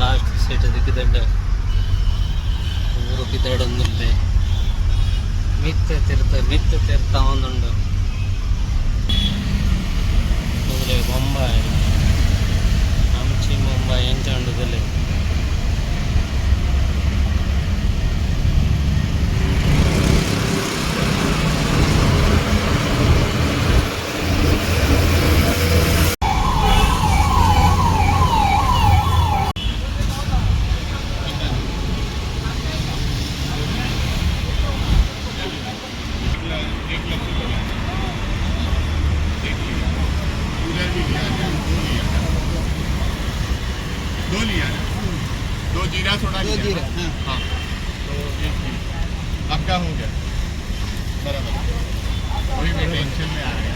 last seat ದಿಕ್ಕಿದಂಡ ಊರು ಕಿದ್ದಾಡೊಂದುಂಡೆ ಮಿತ್ತ ತಿರ್ತಾ ಒಂದುಂಡು ಬೊಂಬಾಯಿ ಆಮಚಿ ಮುಂಬೈ ಎಂಚಂಡುದಲ್ಲಿ दो जीरा सोडा दो जीरा हाँ तो आपका हो गया बराबर वही मैं टेंशन में आ गया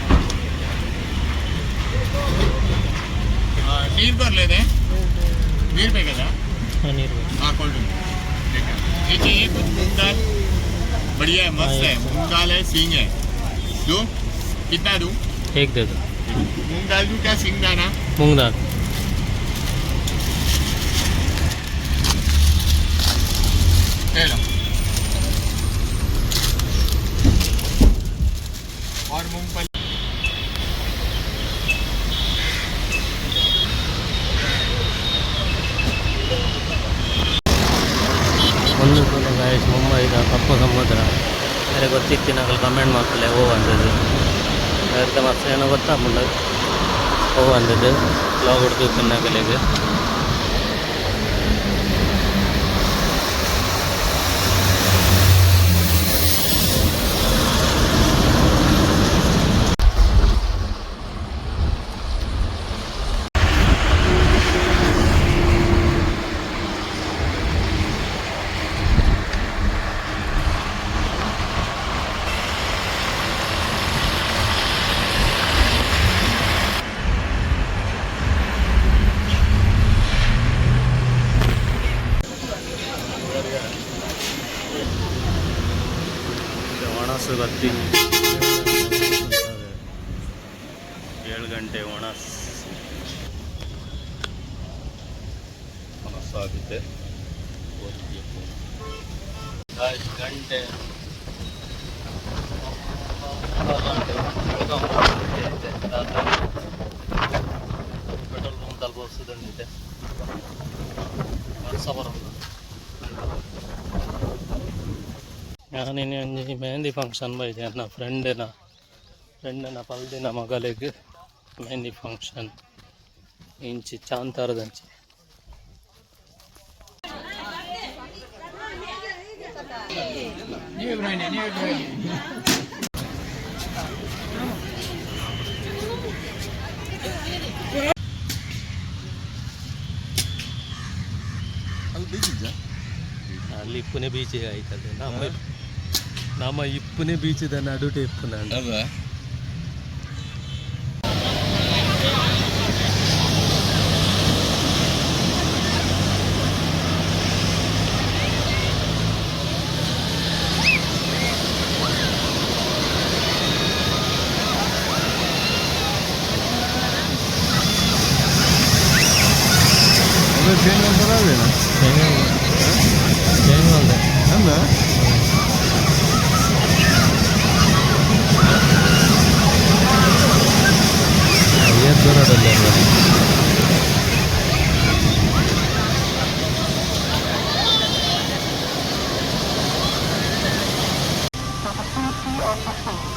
नीर भर ले दें नीर पे क्या हाँ कोल्ड ड्रिंक देखिए ये कुछ मूंग दाल बढ़िया है मस्त है मूंग दाल है सींग है दो कितना दूँ एक दे दो मूंग दाल दूँ क्या सींग दाना मूंग दाल और मूंगफली ಒಂದು ಸಲ ಗಾಯಸ್ ಮುಂಬೈದ ಕಪ್ಪು ಸಮುದ್ರ ಬೇರೆ ಗೊತ್ತಿತ್ತಿನಾಗಲು ಕಮೆಂಟ್ ಮಾಡ್ತಲೇ ಓ ಅಂದದ್ದು ಅದಕ್ಕೆ ಮತ್ತೆ ಏನೋ ಗೊತ್ತಾಗ್ಬಿಡ ಓ ಅಂದದ್ದು ಬ್ಲಾಗ್ ಹುಡುಗಿ ತಿನ್ನಕಲೆಗೆ ಒಣಸು ಗತ್ತಿ 7 ಗಂಟೆ ಒಣಸಾಗುತ್ತೆ 10 ಗಂಟೆ ಪೆಟ್ರೋಲ್ ಪಂಪ್ ತಲುಪಿಸೋದಂಡಿದೆ ವರ್ಷ ಬರೋದು ഞാനിനി ಒಂಜಿ ಮೆಹಂದಿ ಫಂಕ್ಷನ್ ಬೈದೆ ನನ್ನ ಫ್ರೆಂಡಿನ ಪಲ್ದಿನ ಮಗಳಿಗೆ ಮೆಹಂದಿ ಫಂಕ್ಷನ್ ಇಂಚಿ ಚಾಂತಾರದಂಚಿ ಅಲ್ಲಿ ಇಪ್ಪನೇ ಬೀಚಿಗೆ ಆಯ್ತದೆ ನಮ್ಮ ಇಪ್ಪನೇ ಬೀಚದ ನಡುಟೆ ಇಪ್ಪನ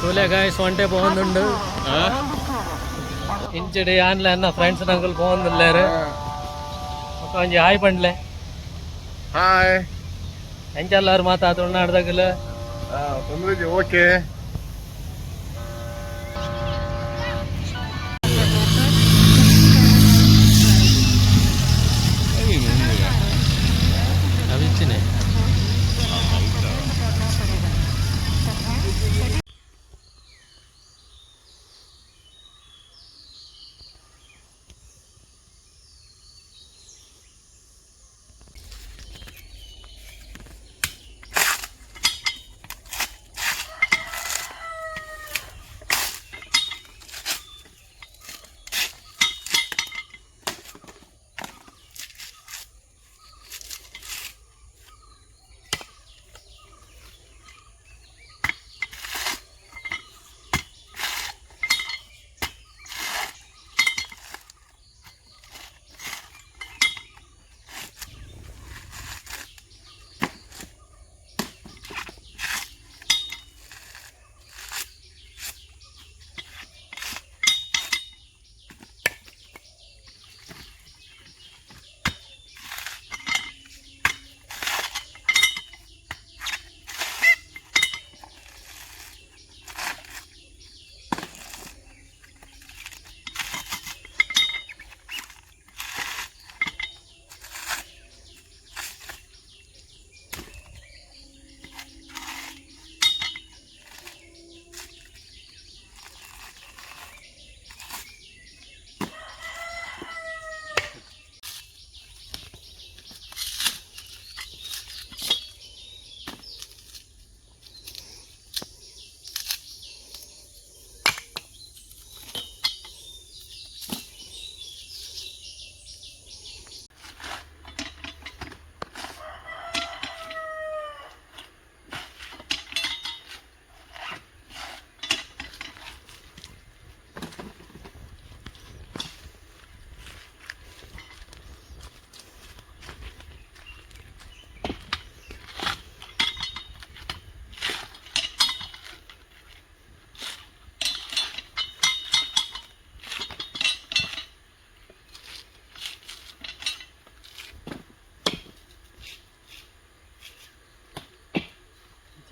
చూలే గాయస్ వంటే బాగుండు ఇంచడి ఆన్లే అన్న ఫ్రెండ్స్ అంకుల్ బాగుందిలేరు కొంచెం హాయ్ పండ్లే ಹಾಯ್ ಎಂಚಲ್ಲಾರು ಮಾತಾಡೋಣ ಅರ್ಧಗಲ್ಲ ಓಕೆ అవిచ్చినే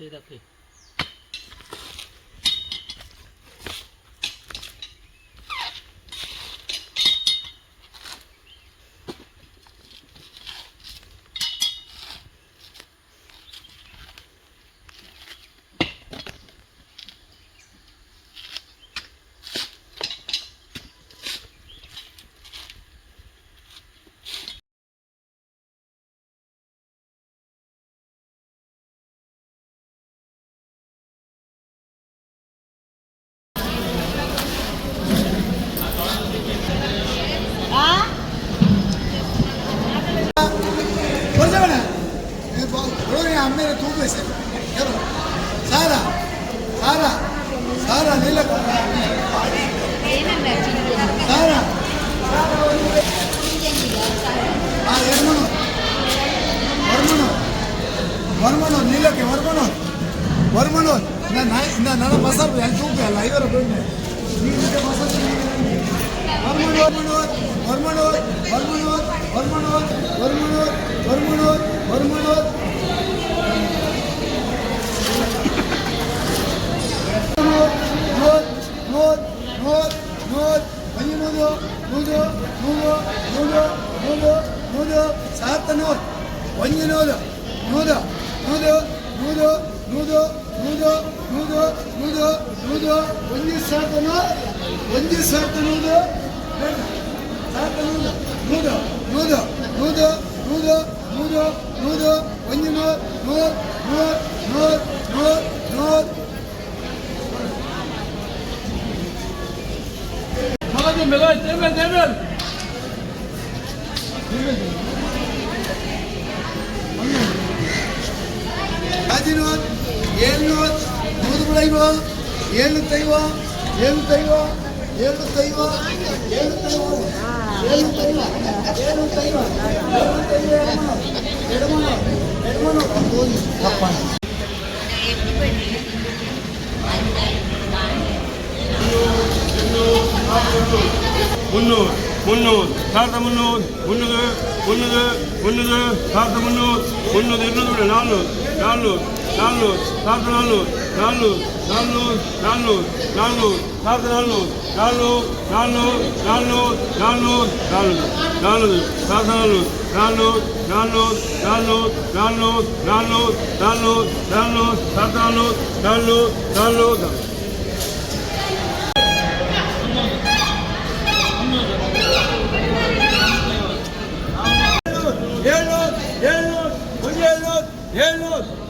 ಇದಕ್ಕೆ ಅಮ್ಮೇಲೆ ತೂಕ ಸಾರ ಸಾರ ಸಾರ ನೀಲ ಸಾರ ಎರ್ಮಣು ವರ್ಮಣು ವರ್ಮಣು ನೀಲಕ್ಕೆ ವರ್ಮಣು ವರ್ಮಣು ನನ್ನ ಮಸಾಲ ಅಲ್ಲಿ ತೂಕ ಅಲ್ಲ ಐವರ ವರ್ಮಣು ವರ್ಮಣು ವರ್ಮಣು ವರ್ಮಣು ವರ್ಮಣು ವರ್ಮಣು ವರ್ಮಣು ಸಾರ್ತನೂರು ಒಂಜಿನೂರು ನೂದು ನೂದು ನೂದು ನೂದು ನೂದು ನೂದು ನೂದು ನೂದು ಒಂಜಿ ಸಾರ್ತನೂರು ಸಾರ್ತನೂರು ನೂದು ನೂದು ನೂದು ನೂದು ನೂದು ನೂದು ಒಂಜಿನೂರು ನೂರು ನೂರು ನೂರು ನೂರು ನೂರು ರಾಜಿನೂರು ಏಳ್ನೂರು ನೂರುಗಳೈವ ಏಳ್ನೂತ್ತೈವ ಏಳ್ನೂತ್ತೈವ ಏಳ್ನೂತ್ತೈವ ಏಳ್ನೂತ್ತೈವ ಏಳ್ನೂತ್ತೈವ ಏಳ್ನೂತ್ತೈವ ಎಡಮಣ ಎಡಮಣ ತಪ್ಪ ಮುನ್ನೂರು ಮುನ್ನೂರು ಸಾವಿರದ ಮುನ್ನೂರು ಮುನ್ನೂರು ಮುನ್ನೂರು ಮುನ್ನೂರು ಸಾವಿರದ ಮುನ್ನೂರು ಮುನ್ನೂರು ಇನ್ನೂರು ನಾನ್ನೂರು ನಾನ್ನೂರು ನಾನ್ನೂರು ಸಾವಿರದ ನಾನ್ನೂರು ನಾನ್ನೂರು ನಾನ್ನೂರು ನಾನ್ನೂರು ನಾನ್ನೂರು ಸಾವಿರದ ನಾನ್ನೂರು ನಾನ್ನೂರು ನಾನ್ನೂರು ನಾನ್ನೂರು ನಾನ್ನೂರು ನಾನ್ನೂರು ನಾನ್ನೂರು ಸಾವಿರದ ನಾನ್ನೂರು ನಾನ್ನೂರು ನಾನ್ನೂರು ನಾನ್ನೂರು ನಾನ್ನೂರು ನಾನ್ನೂರು ನಾನ್ನೂರು ನಾನ್ನೂರು ಸಾವಿರದ ನಾನ್ನೂರು ನಾನ್ನೂರು ನಾನ್ನೂರು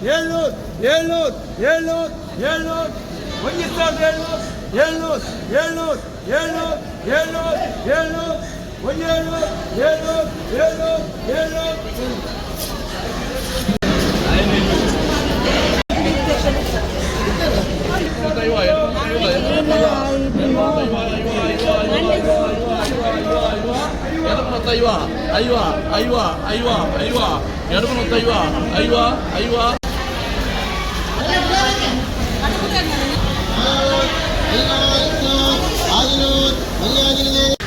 ಏಳ್ನೂರು ಏಳ್ನೂರು ಏಳ್ನೂರು ಏಳ್ನೂರು ಒಂದು ಸಾವಿರದ ಏಳ್ನೂರು ಏಳ್ನೂರು ಏಳ್ನೂರು ಏಳ್ನೂರು ಏಳ್ನೂರು ಒಂದು ಏಳ್ನೂರು ಏಳ್ನೂರು ಏಳ್ನೂರು ಏಳ್ನೂರು ಐವ ಐವ ಐವ ಐವ ಎಡಮನೊತ್ತೈವ ಐವ ಐವ ಆಗಿನ